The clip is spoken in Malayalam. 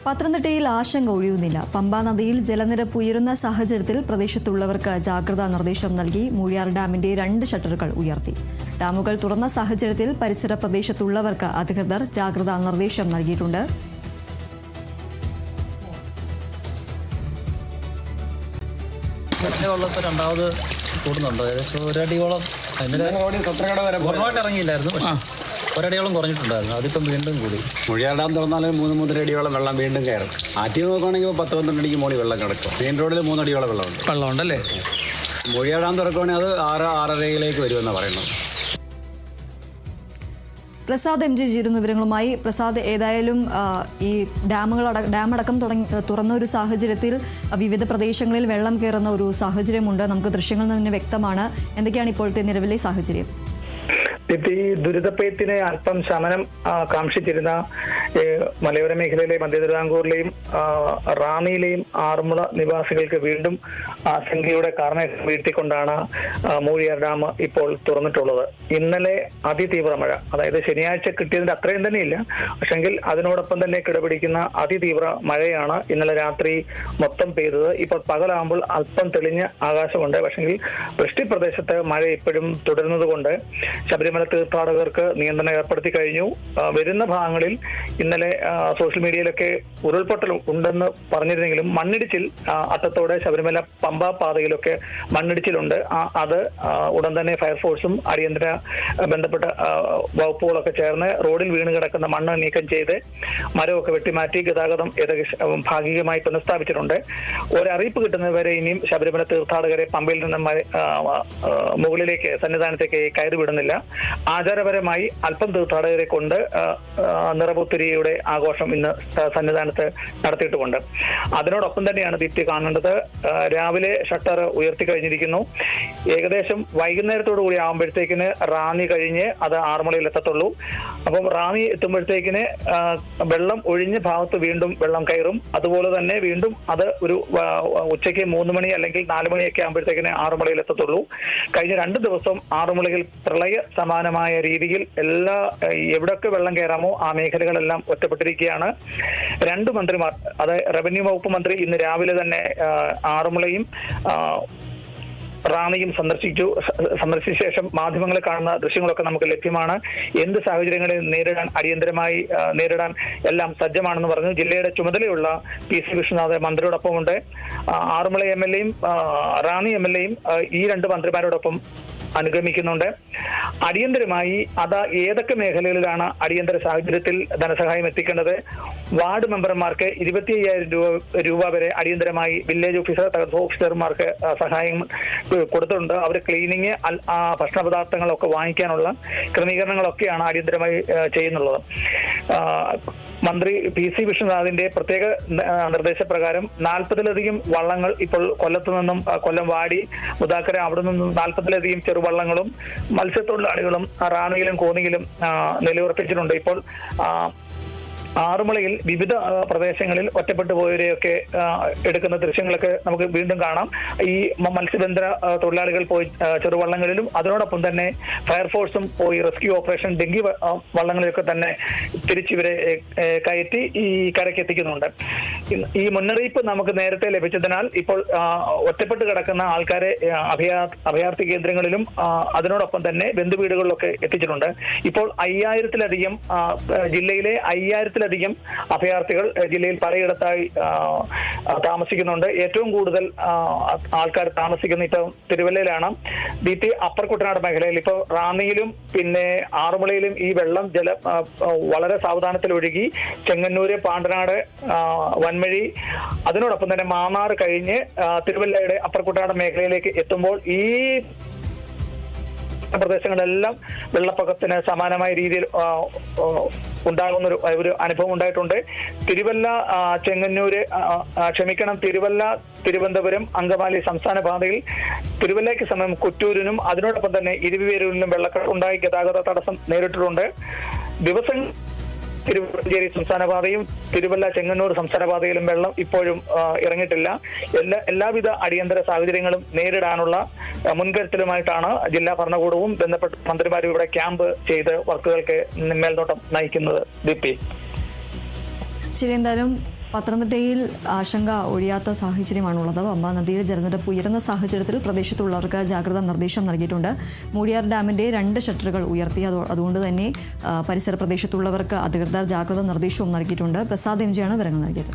പത്തനംതിട്ടയിൽ ആശങ്ക ഒഴിയുന്നില്ല. പമ്പാ നദിയിൽ ജലനിരപ്പ് ഉയരുന്ന സാഹചര്യത്തിൽ പ്രദേശത്തുള്ളവർക്ക് ജാഗ്രതാ നിർദ്ദേശം നൽകി. മൂഴിയാർ ഡാമിന്റെ 2 ഷട്ടറുകൾ ഉയർത്തി. ഡാമുകൾ തുറന്ന സാഹചര്യത്തിൽ പരിസര പ്രദേശത്തുള്ളവർക്ക് അധികൃതർ ജാഗ്രതാ നിർദ്ദേശം നൽകിയിട്ടുണ്ട്. രണ്ടാമത് കൂടുന്നുണ്ട്. ഏകദേശം ഒരടിയോളം ഇറങ്ങിയില്ലായിരുന്നു, പക്ഷേ ഒരടിയോളം കുറഞ്ഞിട്ടുണ്ടായിരുന്നു. അതിപ്പം വീണ്ടും കൂടി. മൂഴിയാർ ഡാം തുറന്നാൽ 3 അടിയോളം വെള്ളം വീണ്ടും കയറും. ആറ്റിൽ നോക്കുകയാണെങ്കിൽ 10-12 അടിക്ക് മുകളിൽ വെള്ളം കിടക്കും. മെയിൻ റോഡിൽ 3 അടിയോളം വെള്ളമുണ്ടല്ലേ. മൂഴിയാർ ഡാം തുറക്കുകയാണെങ്കിൽ അത് 6-6:30 വരുമെന്നാണ് പറയുന്നത്. പ്രസാദ് MG ചേരുന്ന വിവരങ്ങളുമായി. പ്രസാദ്, ഏതായാലും ഈ ഡാമടക്കം തുറന്ന ഒരു സാഹചര്യത്തിൽ വിവിധ പ്രദേശങ്ങളിൽ വെള്ളം കയറുന്ന ഒരു സാഹചര്യമുണ്ട്. നമുക്ക് ദൃശ്യങ്ങളിൽ നിന്ന് വ്യക്തമാണ്. എന്തൊക്കെയാണ് ഇപ്പോഴത്തെ നിലവിലെ സാഹചര്യം? ഈ ദുരിതപ്പയത്തിന് അല്പം ശമനം കാക്ഷിച്ചിരുന്ന മലയോര മേഖലയിലെ മധ്യ തിരുവിതാംകൂറിലെയും റാന്നിയിലെയും ആറന്മുള നിവാസികൾക്ക് വീണ്ടും ആശങ്കയുടെ കാരണം വീഴ്ത്തിക്കൊണ്ടാണ് മൂഴിയാർ ഡാം ഇപ്പോൾ തുറന്നിട്ടുള്ളത്. ഇന്നലെ അതിതീവ്ര മഴ, അതായത് ശനിയാഴ്ച കിട്ടിയതിന്റെ അത്രയും തന്നെയില്ല, പക്ഷെങ്കിൽ അതിനോടൊപ്പം തന്നെ കിടപിടിക്കുന്ന അതിതീവ്ര മഴയാണ് ഇന്നലെ രാത്രി മൊത്തം പെയ്തത്. ഇപ്പോൾ പകലാകുമ്പോൾ അല്പം തെളിഞ്ഞ ആകാശമുണ്ട്, പക്ഷെങ്കിൽ വൃഷ്ടിപ്രദേശത്ത് മഴ ഇപ്പോഴും തുടരുന്നത് കൊണ്ട് ശബരിമല തീർത്ഥാടകർക്ക് നിയന്ത്രണം ഏർപ്പെടുത്തി കഴിഞ്ഞു. വരുന്ന ഭാഗങ്ങളിൽ ഇന്നലെ സോഷ്യൽ മീഡിയയിലൊക്കെ ഉരുൾപൊട്ടൽ ഉണ്ടെന്ന് പറഞ്ഞിരുന്നെങ്കിലും മണ്ണിടിച്ചിൽ അട്ടത്തോടെ ശബരിമല പമ്പ പാതയിലൊക്കെ മണ്ണിടിച്ചിലുണ്ട്. അത് ഉടൻ തന്നെ ഫയർഫോഴ്സും അടിയന്തര ബന്ധപ്പെട്ട വകുപ്പുകളൊക്കെ ചേർന്ന് റോഡിൽ വീണ് കിടക്കുന്ന മണ്ണ് നീക്കം ചെയ്ത് മരമൊക്കെ വെട്ടിമാറ്റി ഗതാഗതം ഭാഗികമായി പുനഃസ്ഥാപിച്ചിട്ടുണ്ട്. ഒരറിയിപ്പ് കിട്ടുന്നതുവരെ ഇനിയും ശബരിമല തീർത്ഥാടകരെ പമ്പയിൽ നിന്ന് മുകളിലേക്ക് സന്നിധാനത്തേക്ക് കയറി വിടുന്നില്ല. ആചാരപരമായി അല്പം തീർത്ഥാടകരെ കൊണ്ട് നിറപുത്തരിയുടെ ആഘോഷം ഇന്ന് സന്നിധാനത്ത് നടത്തിയിട്ടുമുണ്ട്. അതിനോടൊപ്പം തന്നെയാണ് ദീപ്തി കാണേണ്ടത്, രാവിലെ ഷട്ടർ ഉയർത്തി കഴിഞ്ഞിരിക്കുന്നു. ഏകദേശം വൈകുന്നേരത്തോടു കൂടി ആകുമ്പോഴത്തേക്കിന് റാന്നി കഴിഞ്ഞ് അത് ആറന്മുളയിൽ എത്തത്തുള്ളൂ. അപ്പം റാന്നി എത്തുമ്പോഴത്തേക്കിന് വെള്ളം ഒഴിഞ്ഞ ഭാഗത്ത് വീണ്ടും വെള്ളം കയറും. അതുപോലെ തന്നെ വീണ്ടും അത് ഒരു ഉച്ചയ്ക്ക് 3 മണി അല്ലെങ്കിൽ 4 മണിയൊക്കെ ആകുമ്പോഴത്തേക്കിന് ആറന്മുളയിൽ എത്തത്തുള്ളൂ. കഴിഞ്ഞ 2 ദിവസം ആറന്മുളയിൽ പ്രളയ സമാനമായ രീതിയിൽ എവിടെയൊക്കെ വെള്ളം കയറാമോ ആ മേഖലകളെല്ലാം ഒറ്റപ്പെട്ടിരിക്കുകയാണ്. 2 മന്ത്രിമാർ, അതായത് റവന്യൂ വകുപ്പ് മന്ത്രി ഇന്ന് രാവിലെ തന്നെ ആറന്മുളയും റാന്നിയും സന്ദർശിച്ച ശേഷം മാധ്യമങ്ങളിൽ കാണുന്ന ദൃശ്യങ്ങളൊക്കെ നമുക്ക് ലഭ്യമാണ്. എന്ത് സാഹചര്യങ്ങളെ അടിയന്തരമായി നേരിടാൻ എല്ലാം സജ്ജമാണെന്ന് പറഞ്ഞു. ജില്ലയുടെ ചുമതലയുള്ള PC വിശ്വനാഥ് മന്ത്രിയോടൊപ്പമുണ്ട്. ആറന്മുള MLA യും റാന്നി MLA യും ഈ 2 മന്ത്രിമാരോടൊപ്പം അനുഗമിക്കുന്നുണ്ട്. അടിയന്തരമായി ഏതൊക്കെ മേഖലകളിലാണ് അടിയന്തര സാഹചര്യത്തിൽ ധനസഹായം എത്തിക്കേണ്ടത്? വാർഡ് മെമ്പർമാർക്ക് 25,000 രൂപ വരെ അടിയന്തരമായി വില്ലേജ് ഓഫീസർമാർക്ക് സഹായം കൊടുത്തിട്ടുണ്ട്. അവർ ക്ലീനിങ്, ഭക്ഷണ പദാർത്ഥങ്ങളൊക്കെ വാങ്ങിക്കാനുള്ള ക്രമീകരണങ്ങളൊക്കെയാണ് അടിയന്തരമായി ചെയ്യുന്നുള്ളത്. മന്ത്രി PC വിശ്വനാഥിന്റെ പ്രത്യേക നിർദ്ദേശപ്രകാരം 40-ലധികം വള്ളങ്ങൾ ഇപ്പോൾ കൊല്ലത്തു നിന്നും, കൊല്ലം വാടി മുതാക്കര അവിടെ നിന്നും 40-ലധികം ചെറുവള്ളങ്ങളും മത്സ്യത്തൊഴിലാളികളും റാന്നിയിലും കോന്നിയിലും നിലയുറപ്പിച്ചിട്ടുണ്ട്. ഇപ്പോൾ ആറന്മുളയിൽ വിവിധ പ്രദേശങ്ങളിൽ ഒറ്റപ്പെട്ടു പോയവരെയൊക്കെ എടുക്കുന്ന ദൃശ്യങ്ങളൊക്കെ നമുക്ക് വീണ്ടും കാണാം. ഈ മത്സ്യബന്ധന തൊഴിലാളികൾ പോയി ചെറുവള്ളങ്ങളിലും അതിനോടൊപ്പം തന്നെ ഫയർഫോഴ്സും പോയി റെസ്ക്യൂ ഓപ്പറേഷൻ ഡെങ്കി വള്ളങ്ങളിലൊക്കെ തന്നെ തിരിച്ചിവരെ കയറ്റി ഈ കരയ്ക്ക് എത്തിക്കുന്നുണ്ട്. ഈ മുന്നറിയിപ്പ് നമുക്ക് നേരത്തെ ലഭിച്ചതിനാൽ ഇപ്പോൾ ഒറ്റപ്പെട്ട് കിടക്കുന്ന ആൾക്കാരെ അഭയാർത്ഥി കേന്ദ്രങ്ങളിലും അതിനോടൊപ്പം തന്നെ ബന്ധുവീടുകളിലൊക്കെ എത്തിച്ചിട്ടുണ്ട്. ഇപ്പോൾ 5000-ലധികം ജില്ലയിലെ 5000-ലധികം അഭയാർത്ഥികൾ ജില്ലയിൽ പലയിടത്തായി താമസിക്കുന്നുണ്ട്. ഏറ്റവും കൂടുതൽ ആൾക്കാർ താമസിക്കുന്ന ഇപ്പോൾ തിരുവല്ലയിലാണ്. DT അപ്പർ കുട്ടനാട് മേഖലയിൽ ഇപ്പോൾ റാന്നിയിലും പിന്നെ ആറന്മുളയിലും ഈ വെള്ളം വളരെ സാവധാനത്തിൽ ഒഴുകി ചെങ്ങന്നൂര്, പാണ്ടനാട്, വൻമഴി, അതിനോടൊപ്പം തന്നെ മാന്നാർ കഴിഞ്ഞ് തിരുവല്ലയുടെ അപ്പർ കുട്ടനാട് മേഖലയിലേക്ക് എത്തുമ്പോൾ ഈ പ്രദേശങ്ങളെല്ലാം വെള്ളപ്പൊക്കത്തിന് സമാനമായ രീതിയിൽ ഉണ്ടാകുന്ന ഒരു അനുഭവം ഉണ്ടായിട്ടുണ്ട്. തിരുവല്ല, ചെങ്ങന്നൂര്, തിരുവല്ല, തിരുവനന്തപുരം, അങ്കമാലി സംസ്ഥാന പാതയിൽ തിരുവല്ലയ്ക്ക് സമയം കുറ്റൂരിനും അതിനോടൊപ്പം തന്നെ ഇരുവിവേരൂരിലും വെള്ളക്കെട്ടുണ്ടായി ഗതാഗത തടസ്സം നേരിട്ടിട്ടുണ്ട്. ദിവസം തിരുവഞ്ചേരി സംസ്ഥാന പാതയും തിരുവല്ല ചെങ്ങന്നൂർ സംസ്ഥാന പാതയിലും വെള്ളം ഇപ്പോഴും ഇറങ്ങിയിട്ടില്ല. എല്ലാവിധ അടിയന്തര സാഹചര്യങ്ങളും നേരിടാനുള്ള മുൻകരുതലുമായിട്ടാണ് ജില്ലാ ഭരണകൂടവും ബന്ധപ്പെട്ട മന്ത്രിമാരും ഇവിടെ ക്യാമ്പ് ചെയ്ത് വർക്കുകൾക്ക് മേൽനോട്ടം നയിക്കുന്നത്. ദീപ്തി, ശരി, എന്തായാലും പത്തനംതിട്ടയിൽ ആശങ്ക ഒഴിയാത്ത സാഹചര്യമാണുള്ളത്. പമ്പാ നദിയിൽ ജലനിരപ്പ് ഉയരുന്ന സാഹചര്യത്തിൽ പ്രദേശത്തുള്ളവർക്ക് ജാഗ്രതാ നിർദ്ദേശം നൽകിയിട്ടുണ്ട്. മൂഴിയാർ ഡാമിന്റെ 2 ഷട്ടറുകൾ ഉയർത്തി. അതുകൊണ്ട് തന്നെ പരിസര പ്രദേശത്തുള്ളവർക്ക് അധികൃതർ ജാഗ്രതാ നിർദ്ദേശവും നൽകിയിട്ടുണ്ട്. പ്രസാദ് MG ആണ് വിവരങ്ങൾ നൽകിയത്.